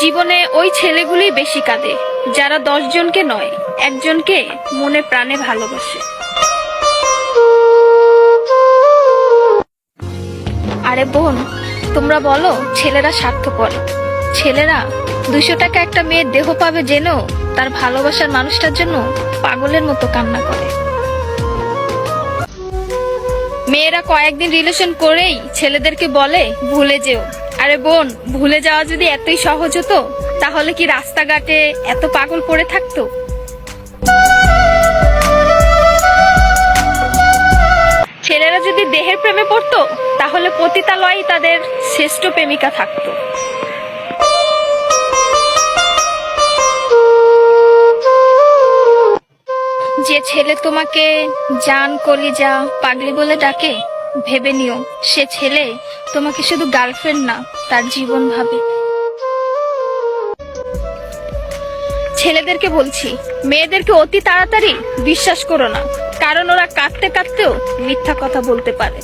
জীবনে ওই ছেলেগুলোই বেশি কাঁদে যারা 10 জনকে নয়, একজনকে মনে প্রাণে ভালোবাসে। আরে বোন, তোমরা বলো ছেলেরা স্বার্থপর। ছেলেরা 200 টাকা একটা মেয়ের দেহ পাবে জেনেও তার ভালোবাসার মানুষটার জন্য পাগলের মতো কান্না করে। মেয়েরা কয়েকদিন রিলেশন করেই ছেলেদেরকে বলে ভুলে যেও। আরে বোন, ভুলে যাওয়া যদি এতই সহজ হতো তাহলে কি রাস্তাঘাটে এত পাগল পড়ে থাকতো? ছেলেরা যদি দেহের প্রেমে পড়তো তাহলে পতিতালয়ে তাদের শ্রেষ্ঠ প্রেমিকা থাকতো। যে ছেলে তোমাকে জান, কলিজা, পাগলি বলে ডাকে, ভেবে নিও সে ছেলে তোমাকে শুধু গার্লফ্রেন্ড না, তার জীবন ভাবে। ছেলেদেরকে বলছি, মেয়েদেরকে অতি তাড়াতাড়ি বিশ্বাস করো না, কারণ ওরা কাঁদতে কাঁদতেও মিথ্যা কথা বলতে পারে।